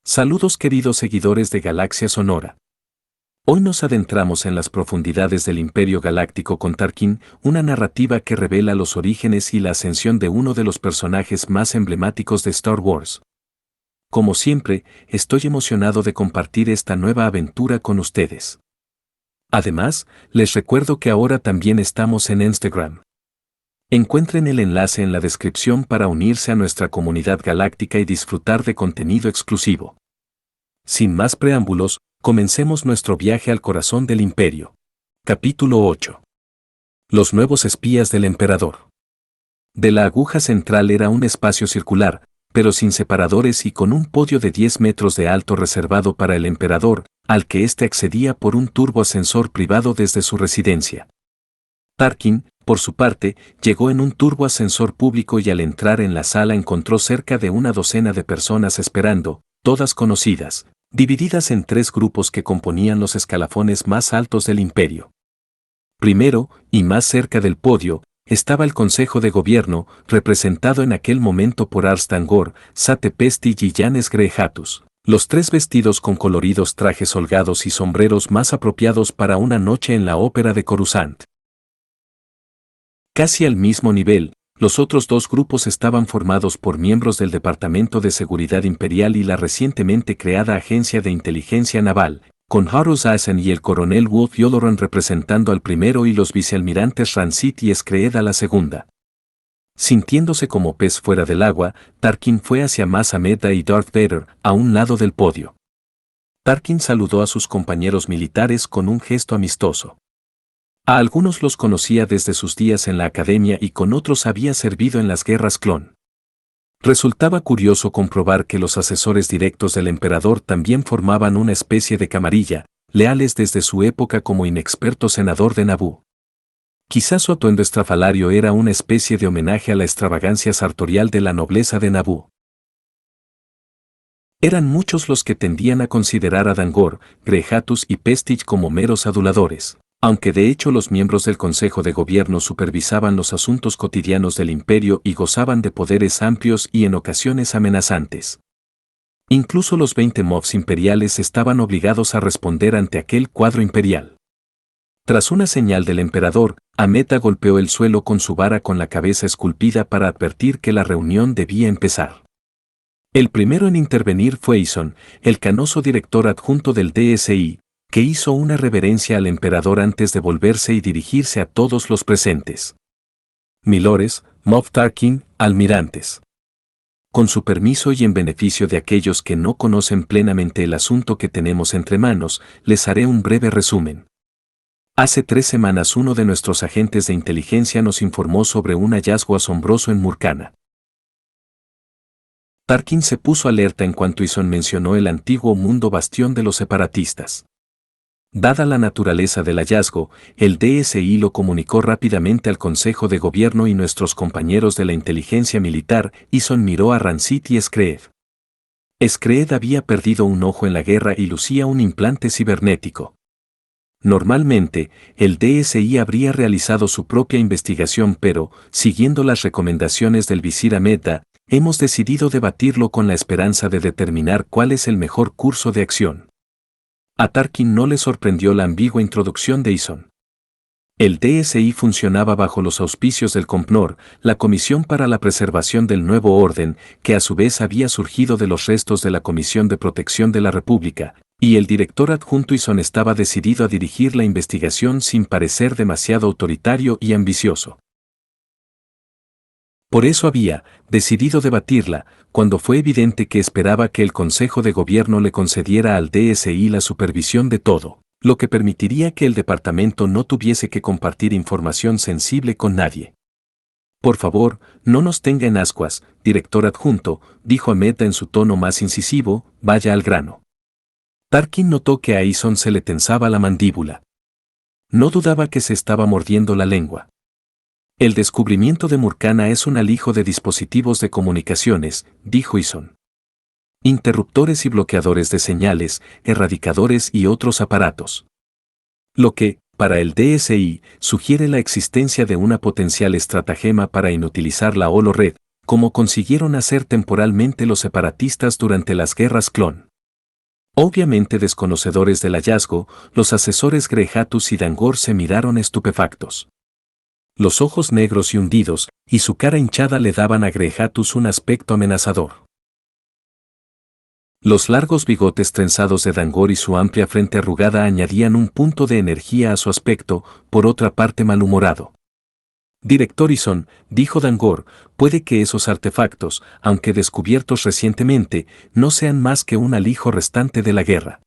Saludos queridos seguidores de Galaxia Sonora. Hoy nos adentramos en las profundidades del Imperio Galáctico con Tarkin, una narrativa que revela los orígenes y la ascensión de uno de los personajes más emblemáticos de Star Wars. Como siempre, estoy emocionado de compartir esta nueva aventura con ustedes. Además, les recuerdo que ahora también estamos en Instagram. Encuentren el enlace en la descripción para unirse a nuestra comunidad galáctica y disfrutar de contenido exclusivo. Sin más preámbulos, comencemos nuestro viaje al corazón del Imperio. Capítulo 8. Los nuevos espías del Emperador. De la aguja central era un espacio circular, pero sin separadores y con un podio de 10 metros de alto reservado para el Emperador, al que éste accedía por un turboascensor privado desde su residencia. Tarkin, por su parte, llegó en un turboascensor público y al entrar en la sala encontró cerca de una docena de personas esperando, todas conocidas, divididas en 3 grupos que componían los escalafones más altos del imperio. Primero, y más cerca del podio, estaba el Consejo de Gobierno, representado en aquel momento por Ars Dangor, Sate Pesti y Janes Grehatus, los 3 vestidos con coloridos trajes holgados y sombreros más apropiados para una noche en la ópera de Coruscant. Casi al mismo nivel, los otros 2 grupos estaban formados por miembros del Departamento de Seguridad Imperial y la recientemente creada Agencia de Inteligencia Naval, con Horus Asen y el coronel Wolf Yoloran representando al primero y los vicealmirantes Rancid y Skreed a la segunda. Sintiéndose como pez fuera del agua, Tarkin fue hacia Mas Amedda y Darth Vader, a un lado del podio. Tarkin saludó a sus compañeros militares con un gesto amistoso. A algunos los conocía desde sus días en la academia y con otros había servido en las guerras clon. Resultaba curioso comprobar que los asesores directos del emperador también formaban una especie de camarilla, leales desde su época como inexperto senador de Naboo. Quizás su atuendo estrafalario era una especie de homenaje a la extravagancia sartorial de la nobleza de Naboo. Eran muchos los que tendían a considerar a Dangor, Grehatus y Pestich como meros aduladores. Aunque de hecho los miembros del Consejo de Gobierno supervisaban los asuntos cotidianos del imperio y gozaban de poderes amplios y en ocasiones amenazantes. Incluso los 20 mobs imperiales estaban obligados a responder ante aquel cuadro imperial. Tras una señal del emperador, Amedda golpeó el suelo con su vara con la cabeza esculpida para advertir que la reunión debía empezar. El primero en intervenir fue Ison, el canoso director adjunto del DSI, que hizo una reverencia al emperador antes de volverse y dirigirse a todos los presentes. Milores, Moff Tarkin, almirantes. Con su permiso y en beneficio de aquellos que no conocen plenamente el asunto que tenemos entre manos, les haré un breve resumen. Hace 3 semanas uno de nuestros agentes de inteligencia nos informó sobre un hallazgo asombroso en Murkana. Tarkin se puso alerta en cuanto Ison mencionó el antiguo mundo bastión de los separatistas. Dada la naturaleza del hallazgo, el DSI lo comunicó rápidamente al Consejo de Gobierno y nuestros compañeros de la inteligencia militar, Ison miró a Rancid y Skreed. Skreed había perdido un ojo en la guerra y lucía un implante cibernético. Normalmente, el DSI habría realizado su propia investigación pero, siguiendo las recomendaciones del visir Amedda, hemos decidido debatirlo con la esperanza de determinar cuál es el mejor curso de acción. A Tarkin no le sorprendió la ambigua introducción de Ison. El DSI funcionaba bajo los auspicios del COMPNOR, la Comisión para la Preservación del Nuevo Orden, que a su vez había surgido de los restos de la Comisión de Protección de la República, y el director adjunto Ison estaba decidido a dirigir la investigación sin parecer demasiado autoritario y ambicioso. Por eso había decidido debatirla, cuando fue evidente que esperaba que el Consejo de Gobierno le concediera al DSI la supervisión de todo, lo que permitiría que el departamento no tuviese que compartir información sensible con nadie. Por favor, no nos tenga en ascuas, director adjunto, dijo Amedda en su tono más incisivo, vaya al grano. Tarkin notó que a Ison se le tensaba la mandíbula. No dudaba que se estaba mordiendo la lengua. El descubrimiento de Murkana es un alijo de dispositivos de comunicaciones, dijo Ison. Interruptores y bloqueadores de señales, erradicadores y otros aparatos. Lo que, para el DSI, sugiere la existencia de una potencial estratagema para inutilizar la holored, como consiguieron hacer temporalmente los separatistas durante las guerras clon. Obviamente desconocedores del hallazgo, los asesores Grehatus y Dangor se miraron estupefactos. Los ojos negros y hundidos, y su cara hinchada le daban a Grehatus un aspecto amenazador. Los largos bigotes trenzados de Dangor y su amplia frente arrugada añadían un punto de energía a su aspecto, por otra parte malhumorado. Director Ison, dijo Dangor, puede que esos artefactos, aunque descubiertos recientemente, no sean más que un alijo restante de la guerra.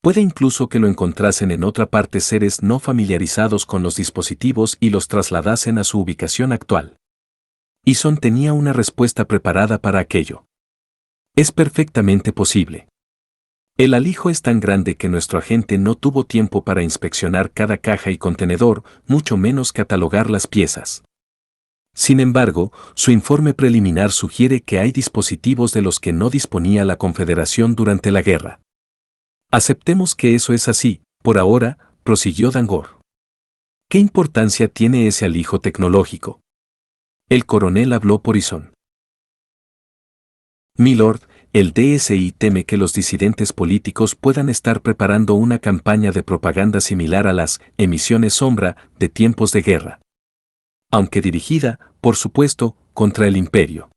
Puede incluso que lo encontrasen en otra parte seres no familiarizados con los dispositivos y los trasladasen a su ubicación actual. Ison tenía una respuesta preparada para aquello. Es perfectamente posible. El alijo es tan grande que nuestro agente no tuvo tiempo para inspeccionar cada caja y contenedor, mucho menos catalogar las piezas. Sin embargo, su informe preliminar sugiere que hay dispositivos de los que no disponía la Confederación durante la guerra. Aceptemos que eso es así, por ahora, prosiguió Dangor. ¿Qué importancia tiene ese alijo tecnológico? El coronel habló por Ison. Milord, el DSI teme que los disidentes políticos puedan estar preparando una campaña de propaganda similar a las emisiones sombra de tiempos de guerra. Aunque dirigida, por supuesto, contra el imperio.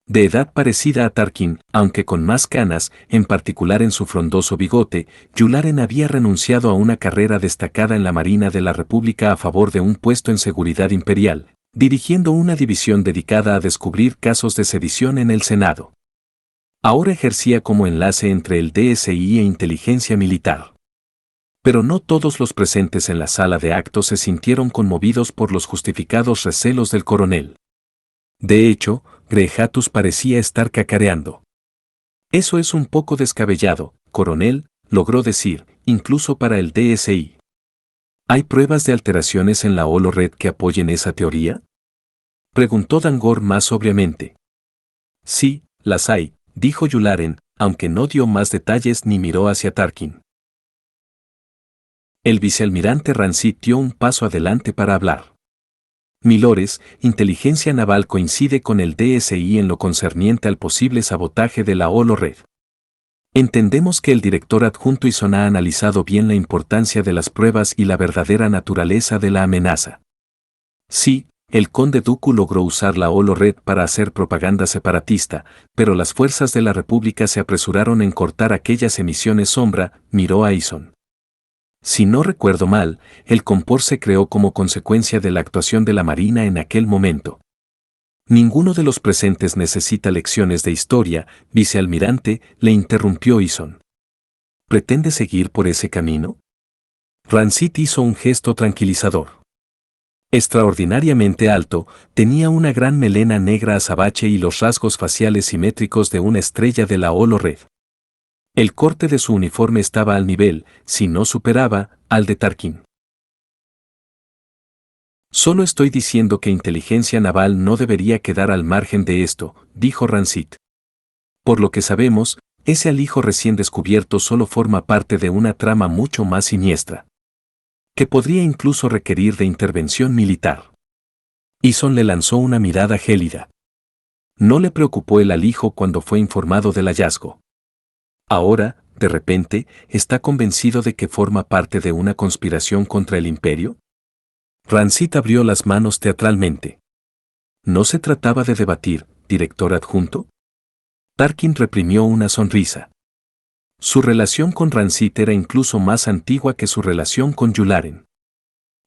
De edad parecida a Tarkin, aunque con más canas, en particular en su frondoso bigote, Yularen había renunciado a una carrera destacada en la Marina de la República a favor de un puesto en seguridad imperial, dirigiendo una división dedicada a descubrir casos de sedición en el Senado. Ahora ejercía como enlace entre el DSI e inteligencia militar. Pero no todos los presentes en la sala de actos se sintieron conmovidos por los justificados recelos del coronel. De hecho, Grehatus parecía estar cacareando. Eso es un poco descabellado, coronel, logró decir, incluso para el DSI. ¿Hay pruebas de alteraciones en la Holo-Red que apoyen esa teoría? Preguntó Dangor más sobriamente. Sí, las hay, dijo Yularen, aunque no dio más detalles ni miró hacia Tarkin. El vicealmirante Rancid dio un paso adelante para hablar. Milores, inteligencia naval coincide con el DSI en lo concerniente al posible sabotaje de la Holo-Red. Entendemos que el director adjunto Ison ha analizado bien la importancia de las pruebas y la verdadera naturaleza de la amenaza. Sí, el conde Dooku logró usar la Holo-Red para hacer propaganda separatista, pero las fuerzas de la República se apresuraron en cortar aquellas emisiones sombra, miró a Ison. Si no recuerdo mal, el compor se creó como consecuencia de la actuación de la Marina en aquel momento. Ninguno de los presentes necesita lecciones de historia, vicealmirante, le interrumpió Ison. ¿Pretende seguir por ese camino? Rancid hizo un gesto tranquilizador. Extraordinariamente alto, tenía una gran melena negra azabache y los rasgos faciales simétricos de una estrella de la Holo-Red. El corte de su uniforme estaba al nivel, si no superaba, al de Tarkin. Solo estoy diciendo que inteligencia naval no debería quedar al margen de esto, dijo Rancid. Por lo que sabemos, ese alijo recién descubierto solo forma parte de una trama mucho más siniestra, que podría incluso requerir de intervención militar. Ison le lanzó una mirada gélida. No le preocupó el alijo cuando fue informado del hallazgo. Ahora, de repente, ¿está convencido de que forma parte de una conspiración contra el imperio? Rancid abrió las manos teatralmente. ¿No se trataba de debatir, director adjunto? Tarkin reprimió una sonrisa. Su relación con Rancid era incluso más antigua que su relación con Yularen.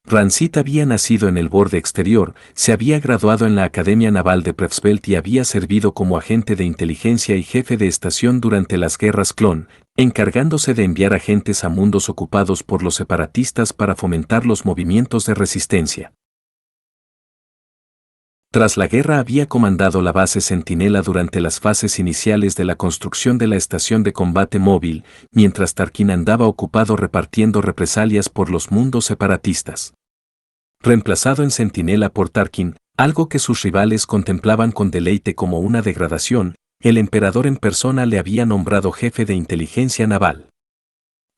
Rancid había nacido en el borde exterior, se había graduado en la Academia Naval de Prevsveld y había servido como agente de inteligencia y jefe de estación durante las guerras clon, encargándose de enviar agentes a mundos ocupados por los separatistas para fomentar los movimientos de resistencia. Tras la guerra había comandado la base Centinela durante las fases iniciales de la construcción de la estación de combate móvil, mientras Tarkin andaba ocupado repartiendo represalias por los mundos separatistas. Reemplazado en Centinela por Tarkin, algo que sus rivales contemplaban con deleite como una degradación, el emperador en persona le había nombrado jefe de inteligencia naval.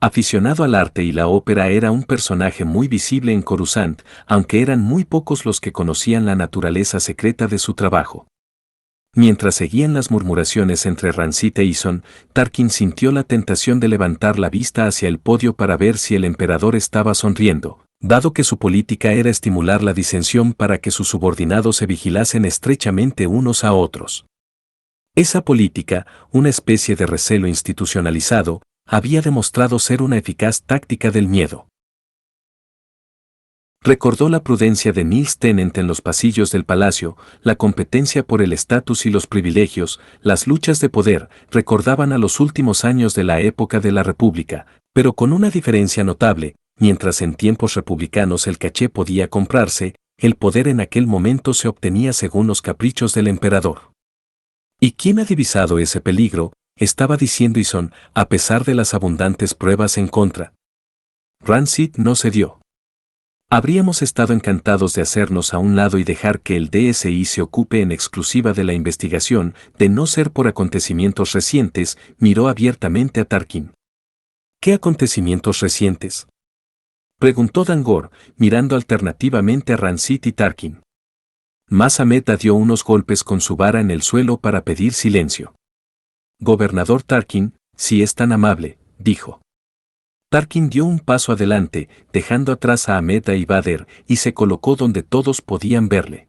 Aficionado al arte y la ópera, era un personaje muy visible en Coruscant, aunque eran muy pocos los que conocían la naturaleza secreta de su trabajo. Mientras seguían las murmuraciones entre Rancid e Ison, Tarkin sintió la tentación de levantar la vista hacia el podio para ver si el emperador estaba sonriendo, dado que su política era estimular la disensión para que sus subordinados se vigilasen estrechamente unos a otros. Esa política, una especie de recelo institucionalizado, había demostrado ser una eficaz táctica del miedo. Recordó la prudencia de Niels Tennant en los pasillos del palacio, la competencia por el estatus y los privilegios, las luchas de poder, recordaban a los últimos años de la época de la República, pero con una diferencia notable: mientras en tiempos republicanos el caché podía comprarse, el poder en aquel momento se obtenía según los caprichos del emperador. ¿Y quién ha divisado ese peligro?, estaba diciendo Ison, a pesar de las abundantes pruebas en contra. Rancid no cedió. Habríamos estado encantados de hacernos a un lado y dejar que el DSI se ocupe en exclusiva de la investigación, de no ser por acontecimientos recientes. Miró abiertamente a Tarkin. ¿Qué acontecimientos recientes?, preguntó Dangor, mirando alternativamente a Rancid y Tarkin. Mas-Amedda dio unos golpes con su vara en el suelo para pedir silencio. Gobernador Tarkin, si es tan amable, dijo. Tarkin dio un paso adelante, dejando atrás a Amedda y Vader, y se colocó donde todos podían verle.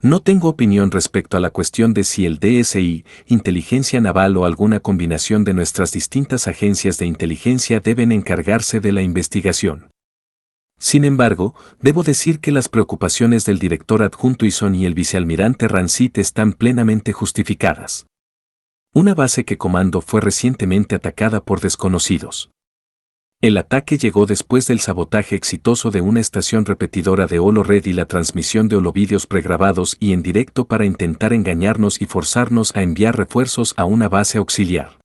No tengo opinión respecto a la cuestión de si el DSI, inteligencia naval o alguna combinación de nuestras distintas agencias de inteligencia deben encargarse de la investigación. Sin embargo, debo decir que las preocupaciones del director adjunto Ison y el vicealmirante Rancid están plenamente justificadas. Una base que comando fue recientemente atacada por desconocidos. El ataque llegó después del sabotaje exitoso de una estación repetidora de Holo Red y la transmisión de holovídeos pregrabados y en directo para intentar engañarnos y forzarnos a enviar refuerzos a una base auxiliar.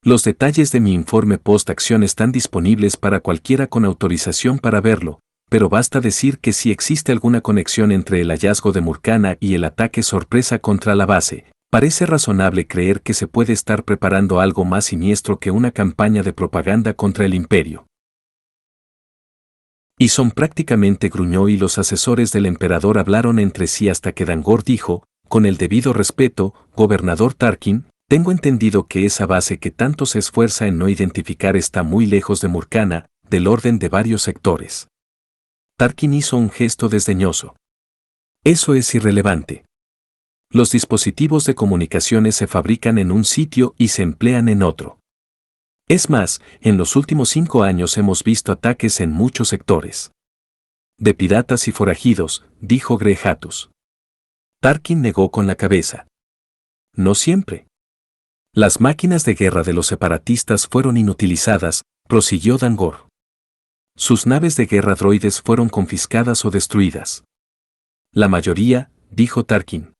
Los detalles de mi informe post-acción están disponibles para cualquiera con autorización para verlo, pero basta decir que si existe alguna conexión entre el hallazgo de Murkana y el ataque sorpresa contra la base, parece razonable creer que se puede estar preparando algo más siniestro que una campaña de propaganda contra el imperio. Ison prácticamente gruñó y los asesores del emperador hablaron entre sí hasta que Dangor dijo, con el debido respeto, gobernador Tarkin, tengo entendido que esa base que tanto se esfuerza en no identificar está muy lejos de Murkana, del orden de varios sectores. Tarkin hizo un gesto desdeñoso. Eso es irrelevante. Los dispositivos de comunicaciones se fabrican en un sitio y se emplean en otro. Es más, en los últimos 5 años hemos visto ataques en muchos sectores. De piratas y forajidos, dijo Grehatus. Tarkin negó con la cabeza. No siempre. Las máquinas de guerra de los separatistas fueron inutilizadas, prosiguió Dangor. Sus naves de guerra droides fueron confiscadas o destruidas. La mayoría, dijo Tarkin.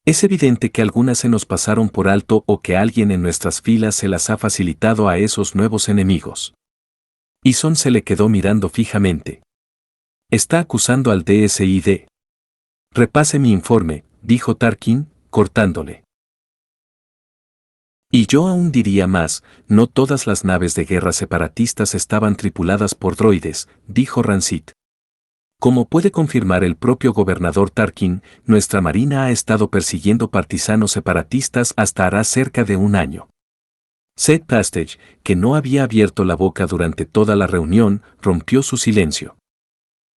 Es evidente que algunas se nos pasaron por alto o que alguien en nuestras filas se las ha facilitado a esos nuevos enemigos. Ison se le quedó mirando fijamente. Está acusando al DSI de... Repase mi informe, dijo Tarkin, cortándole. Y yo aún diría más, no todas las naves de guerra separatistas estaban tripuladas por droides, dijo Rancid. Como puede confirmar el propio gobernador Tarkin, nuestra marina ha estado persiguiendo partisanos separatistas hasta hará cerca de un año. Seth Pastage, que no había abierto la boca durante toda la reunión, rompió su silencio.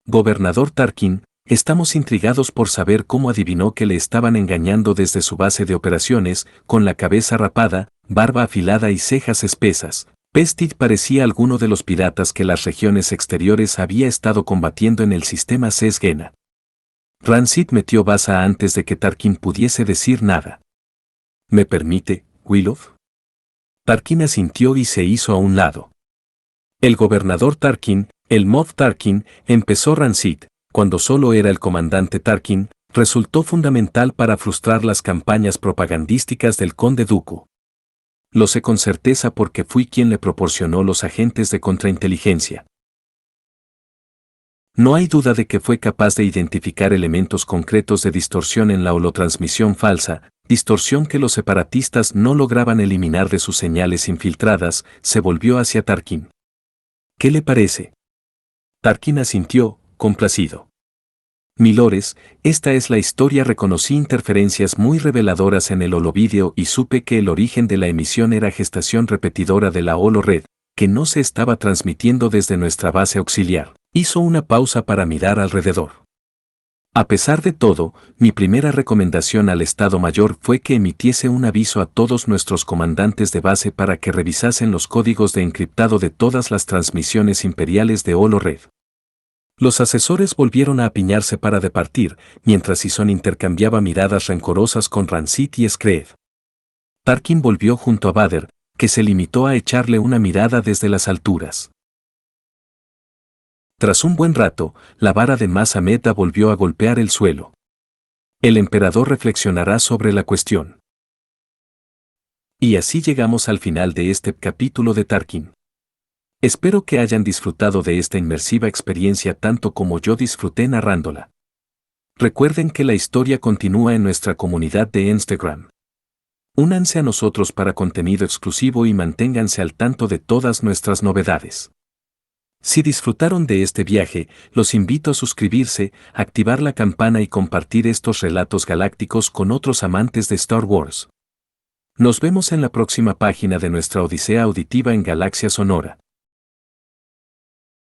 Gobernador Tarkin, estamos intrigados por saber cómo adivinó que le estaban engañando desde su base de operaciones, con la cabeza rapada, barba afilada y cejas espesas. Pestit parecía alguno de los piratas que las regiones exteriores había estado combatiendo en el sistema Sesgena. Rancid metió basa antes de que Tarkin pudiese decir nada. ¿Me permite, Willow? Tarkin asintió y se hizo a un lado. El gobernador Tarkin, el Moff Tarkin, empezó Rancid, cuando solo era el comandante Tarkin, resultó fundamental para frustrar las campañas propagandísticas del conde Dooku. Lo sé con certeza porque fui quien le proporcionó los agentes de contrainteligencia. No hay duda de que fue capaz de identificar elementos concretos de distorsión en la holotransmisión falsa, distorsión que los separatistas no lograban eliminar de sus señales infiltradas. Se volvió hacia Tarkin. ¿Qué le parece? Tarkin asintió, complacido. Milores, esta es la historia. Reconocí interferencias muy reveladoras en el holovídeo y supe que el origen de la emisión era gestación repetidora de la holored, que no se estaba transmitiendo desde nuestra base auxiliar. Hizo una pausa para mirar alrededor. A pesar de todo, mi primera recomendación al Estado Mayor fue que emitiese un aviso a todos nuestros comandantes de base para que revisasen los códigos de encriptado de todas las transmisiones imperiales de holored. Los asesores volvieron a apiñarse para departir, mientras Ison intercambiaba miradas rencorosas con Rancid y Skreed. Tarkin volvió junto a Vader, que se limitó a echarle una mirada desde las alturas. Tras un buen rato, la vara de Mas Amedda volvió a golpear el suelo. El emperador reflexionará sobre la cuestión. Y así llegamos al final de este capítulo de Tarkin. Espero que hayan disfrutado de esta inmersiva experiencia tanto como yo disfruté narrándola. Recuerden que la historia continúa en nuestra comunidad de Instagram. Únanse a nosotros para contenido exclusivo y manténganse al tanto de todas nuestras novedades. Si disfrutaron de este viaje, los invito a suscribirse, activar la campana y compartir estos relatos galácticos con otros amantes de Star Wars. Nos vemos en la próxima página de nuestra odisea auditiva en Galaxia Sonora.